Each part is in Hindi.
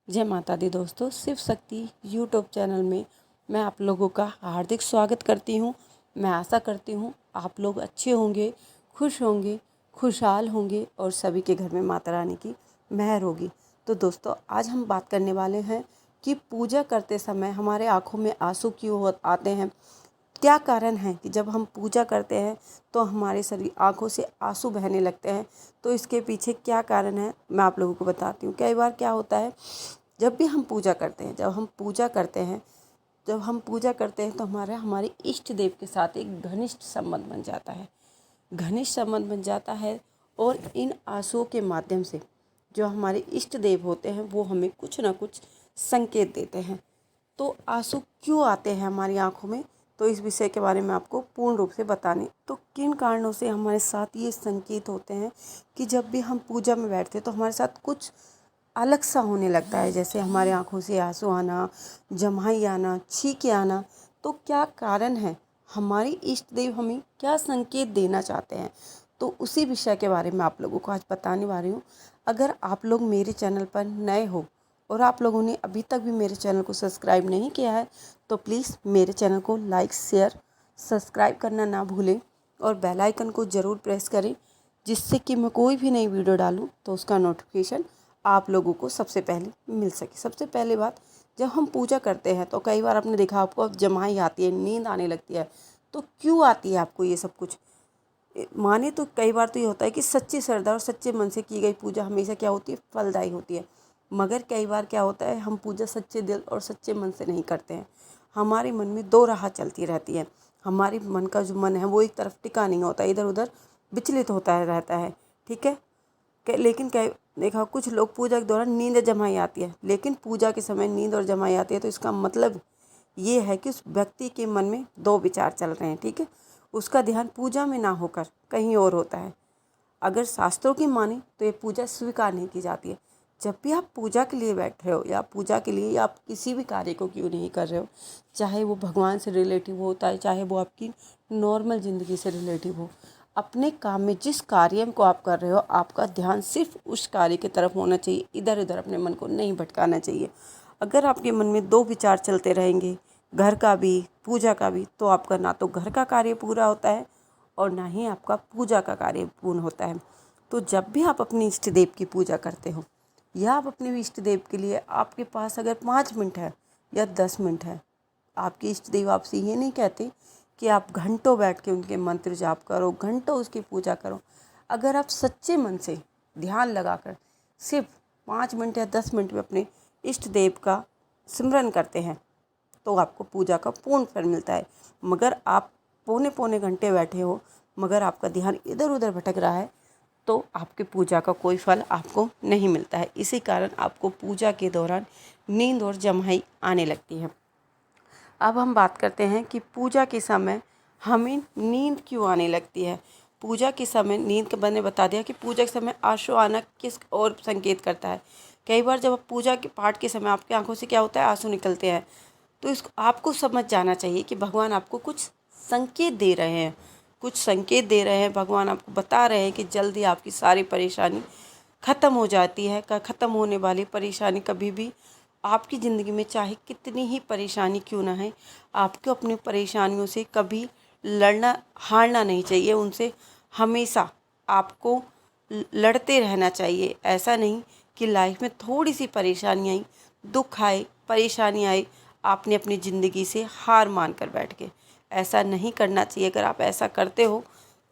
जय माता दी दोस्तों, शिव शक्ति यूट्यूब चैनल में मैं आप लोगों का हार्दिक स्वागत करती हूँ। मैं आशा करती हूँ आप लोग अच्छे होंगे, खुश होंगे, खुशहाल होंगे और सभी के घर में माता रानी की मेहर होगी। तो दोस्तों, आज हम बात करने वाले हैं कि पूजा करते समय हमारे आँखों में आंसू क्यों आते हैं। क्या कारण है कि जब हम पूजा करते हैं तो हमारे शरीर आँखों से आंसू बहने लगते हैं। तो इसके पीछे क्या कारण है मैं आप लोगों को बताती हूँ। कई बार क्या होता है, जब भी हम पूजा करते हैं तो हमारे इष्ट देव के साथ एक घनिष्ठ संबंध बन जाता है। और इन आंसुओं के माध्यम से जो हमारे इष्ट देव होते हैं वो हमें कुछ ना कुछ संकेत देते हैं। तो आंसू क्यों आते हैं हमारी आंखों में, तो इस विषय के बारे में आपको पूर्ण रूप से बताने। तो किन कारणों से हमारे साथ ये संकेत होते हैं कि जब भी हम पूजा में बैठते हैं तो हमारे साथ कुछ अलग सा होने लगता है, जैसे हमारे आंखों से आंसू आना, जम्हाई आना, छींके आना। तो क्या कारण है, हमारी इष्ट देव हमें क्या संकेत देना चाहते हैं, तो उसी विषय के बारे में आप लोगों को आज बताने वाली हूँ। अगर आप लोग मेरे चैनल पर नए हो और आप लोगों ने अभी तक भी मेरे चैनल को सब्सक्राइब नहीं किया है तो प्लीज़ मेरे चैनल को लाइक, शेयर, सब्सक्राइब करना ना भूलें और बेल आइकन को ज़रूर प्रेस करें, जिससे कि मैं कोई भी नई वीडियो डालूं तो उसका नोटिफिकेशन आप लोगों को सबसे पहले मिल सके। सबसे पहले बात, जब हम पूजा करते हैं तो कई बार आपने देखा, आपको जम्हाई आती है, नींद आने लगती है। तो क्यों आती है आपको ये सब कुछ? माने तो कई बार तो ये होता है कि सच्ची श्रद्धा और सच्चे मन से की गई पूजा हमेशा क्या होती है, फलदायी होती है। मगर कई बार क्या होता है, हम पूजा सच्चे दिल और सच्चे मन से नहीं करते हैं। हमारे मन में दो राह चलती रहती है। हमारे मन का जो मन है वो एक तरफ टिका नहीं होता, इधर उधर विचलित होता रहता है। ठीक है। लेकिन कई देखा, कुछ लोग पूजा के दौरान नींद जमाई आती है, लेकिन पूजा के समय नींद और जमाई आती है तो इसका मतलब ये है कि उस व्यक्ति के मन में दो विचार चल रहे हैं। ठीक है। उसका ध्यान पूजा में ना होकर कहीं और होता है। अगर शास्त्रों की माने तो ये पूजा स्वीकार नहीं की जाती है। जब भी आप पूजा के लिए बैठ रहे हो या पूजा के लिए या आप किसी भी कार्य को क्यों नहीं कर रहे हो, चाहे वो भगवान से रिलेटिव होता है, चाहे वो आपकी नॉर्मल ज़िंदगी से रिलेटिव हो, अपने काम में जिस कार्य को आप कर रहे हो आपका ध्यान सिर्फ उस कार्य की तरफ होना चाहिए। इधर उधर अपने मन को नहीं भटकाना चाहिए। अगर आपके मन में दो विचार चलते रहेंगे, घर का भी पूजा का भी, तो आपका ना तो घर का कार्य पूरा होता है और ना ही आपका पूजा का कार्य पूर्ण होता है। तो जब भी आप अपने इष्ट देव की पूजा करते हो या आप अपने इष्ट देव के लिए, आपके पास अगर 5 मिनट है या 10 मिनट है, आपके इष्ट देव आपसे ये नहीं कहते कि आप घंटों बैठ के उनके मंत्र जाप करो, घंटों उसकी पूजा करो। अगर आप सच्चे मन से ध्यान लगाकर सिर्फ 5 मिनट या 10 मिनट में अपने इष्ट देव का सिमरन करते हैं तो आपको पूजा का पूर्ण फल मिलता है। मगर आप पौने पौने घंटे बैठे हो मगर आपका ध्यान इधर उधर भटक रहा है तो आपकी पूजा का कोई फल आपको नहीं मिलता है। इसी कारण आपको पूजा के दौरान नींद और जम्हाई आने लगती है। अब हम बात करते हैं कि पूजा के समय हमें नींद क्यों आने लगती है। पूजा के समय नींद का मैंने बता दिया कि पूजा के समय आंसू आना किस और संकेत करता है। कई बार जब आप पूजा के पाठ के समय आपकी आंखों से क्या होता है, आंसू निकलते हैं, तो इसको आपको समझ जाना चाहिए कि भगवान आपको कुछ संकेत दे रहे हैं, भगवान आपको बता रहे हैं कि जल्दी आपकी सारी परेशानी ख़त्म हो जाती है। ख़त्म होने वाली परेशानी कभी भी आपकी ज़िंदगी में चाहे कितनी ही परेशानी क्यों ना है, आपको अपनी परेशानियों से कभी हारना नहीं चाहिए। उनसे हमेशा आपको लड़ते रहना चाहिए। ऐसा नहीं कि लाइफ में थोड़ी सी परेशानी आई, दुख आए, परेशानी आए, आपने अपनी ज़िंदगी से हार मान कर बैठ के, ऐसा नहीं करना चाहिए। अगर आप ऐसा करते हो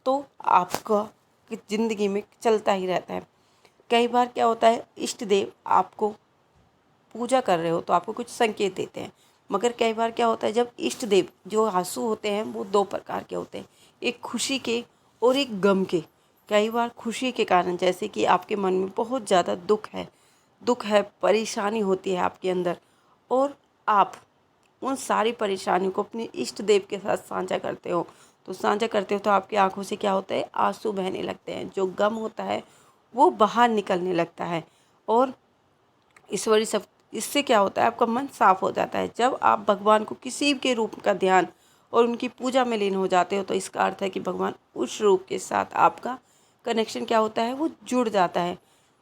तो आपका ज़िंदगी में चलता ही रहता है। कई बार क्या होता है, इष्ट देव आपको पूजा कर रहे हो तो आपको कुछ संकेत देते हैं, मगर कई बार क्या होता है, जब इष्ट देव जो आंसू होते हैं वो दो प्रकार के होते हैं, एक खुशी के और एक गम के। कई बार खुशी के कारण, जैसे कि आपके मन में बहुत ज़्यादा दुख है, परेशानी होती है आपके अंदर और आप उन सारी परेशानियों को अपने इष्ट देव के साथ साझा करते हो। तो आपकी आंखों से क्या होता है, आंसू बहने लगते हैं। जो गम होता है वो बाहर निकलने लगता है और ईश्वरी सब इससे क्या होता है, आपका मन साफ हो जाता है। जब आप भगवान को किसी के रूप का ध्यान और उनकी पूजा में लीन हो जाते हो तो इसका अर्थ है कि भगवान उस रूप के साथ आपका कनेक्शन क्या होता है, वो जुड़ जाता है।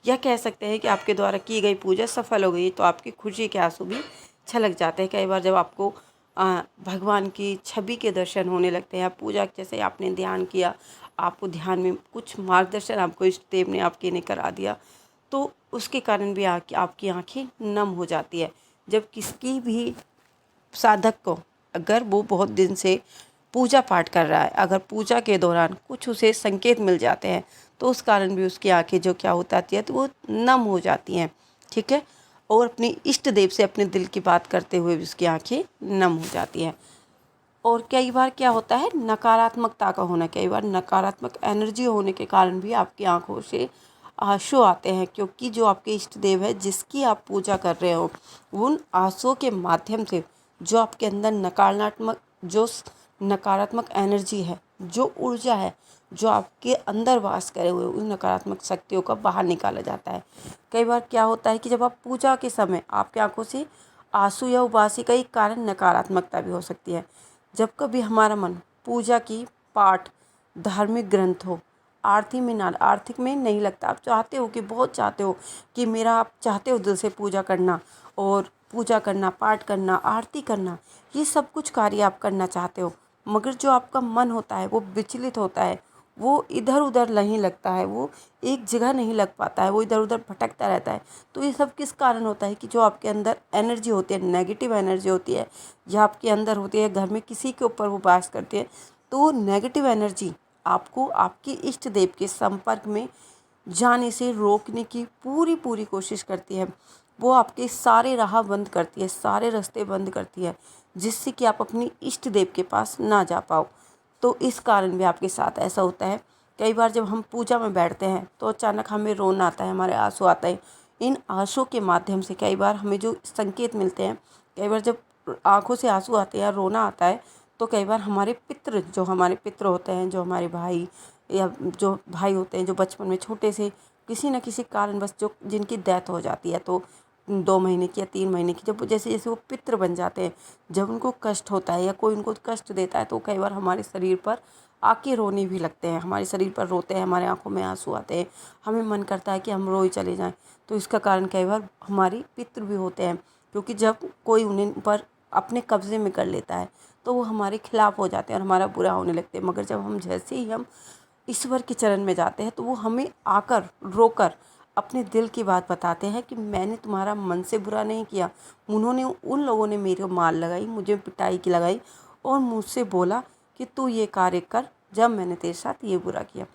या कह सकते हैं कि आपके द्वारा की गई पूजा सफल हो गई, तो आपकी खुशी के आंसू भी छलक जाते हैं। कई बार जब आपको भगवान की छवि के दर्शन होने लगते हैं, पूजा जैसे आपने ध्यान किया, आपको ध्यान में कुछ मार्गदर्शन आपको इष्ट देव ने आपके ने करा दिया, तो उसके कारण भी आपकी आंखें नम हो जाती है। जब किसी भी साधक को, अगर वो बहुत दिन से पूजा पाठ कर रहा है, अगर पूजा के दौरान कुछ उसे संकेत मिल जाते हैं, तो उस कारण भी उसकी आंखें जो क्या हो जाती है, तो वो नम हो जाती हैं। ठीक है, और अपने इष्ट देव से अपने दिल की बात करते हुए भी उसकी आंखें नम हो जाती हैं। और कई बार क्या होता है, नकारात्मकता का होना, कई बार नकारात्मक एनर्जी होने के कारण भी आपकी आंखों से आंसू आते हैं, क्योंकि जो आपके इष्ट देव है जिसकी आप पूजा कर रहे हो, उन आंसुओं के माध्यम से जो आपके अंदर नकारात्मक एनर्जी है, जो ऊर्जा है, जो आपके अंदर वास करे हुए उन नकारात्मक शक्तियों का बाहर निकाला जाता है। कई बार क्या होता है कि जब आप पूजा के समय आपकी आंखों से आंसू या उबासी का एक कारण नकारात्मकता भी हो सकती है। जब कभी हमारा मन पूजा की पाठ, धार्मिक ग्रंथ हो, आर्थिक में नहीं लगता, आप चाहते हो कि बहुत चाहते हो कि मेरा, आप चाहते हो दिल से पूजा करना और पूजा करना, पाठ करना, आरती करना, ये सब कुछ कार्य आप करना चाहते हो, मगर जो आपका मन होता है वो विचलित होता है, वो इधर उधर नहीं लगता है, वो एक जगह नहीं लग पाता है, वो इधर उधर भटकता रहता है। तो ये सब किस कारण होता है कि जो आपके अंदर एनर्जी होती है, नेगेटिव एनर्जी होती है, या आपके अंदर होती है, घर में किसी के ऊपर वो वास करती है, तो नेगेटिव एनर्जी आपको आपके इष्ट देव के संपर्क में जाने से रोकने की पूरी पूरी कोशिश करती है। वो आपके सारे राह बंद करती है, सारे रास्ते बंद करती है, जिससे कि आप अपनी इष्ट देव के पास ना जा पाओ। तो इस कारण भी आपके साथ ऐसा होता है। कई बार जब हम पूजा में बैठते हैं तो अचानक हमें रोना आता है, हमारे आंसू आते हैं। इन आंसू के माध्यम से कई बार हमें जो संकेत मिलते हैं, कई बार जब आंखों से आंसू आते हैं, रोना आता है, तो कई बार हमारे पितृ होते हैं, जो हमारे भाई या जो भाई होते हैं, जो बचपन में छोटे से किसी न किसी कारणवश जो जिनकी डेथ हो जाती है, तो 2 महीने की या 3 महीने की, जब जैसे जैसे वो पितृ बन जाते हैं, जब उनको कष्ट होता है या कोई उनको कष्ट देता है, तो कई बार हमारे शरीर पर आके रोने भी लगते हैं, हमारे शरीर पर रोते हैं, हमारे आंखों में आंसू आते हैं, हमें मन करता है कि हम रोए चले जाएं। तो इसका कारण कई बार हमारी पितृ भी होते हैं, क्योंकि जब कोई उन्हें पर अपने कब्जे में कर लेता है, तो वो हमारे खिलाफ हो जाते हैं और हमारा बुरा होने लगते हैं। मगर जब हम जैसे ही हम ईश्वर के चरण में जाते हैं, तो वो हमें आकर रोकर अपने दिल की बात बताते हैं कि मैंने तुम्हारा मन से बुरा नहीं किया, उन लोगों ने मेरे मार लगाई, मुझे पिटाई की लगाई और मुझसे बोला कि तू ये कार्य कर, जब मैंने तेरे साथ ये बुरा किया।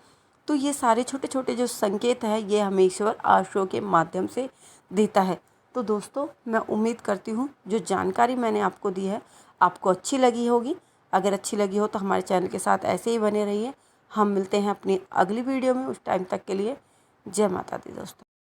तो ये सारे छोटे छोटे जो संकेत हैं, ये हमें ईश्वर आंसुओं के माध्यम से देता है। तो दोस्तों, मैं उम्मीद करती हूँ जो जानकारी मैंने आपको दी है आपको अच्छी लगी होगी। अगर अच्छी लगी हो तो हमारे चैनल के साथ ऐसे ही बने रहिए। हम मिलते हैं अपनी अगली वीडियो में, उस टाइम तक के लिए जय माता दी दोस्तों।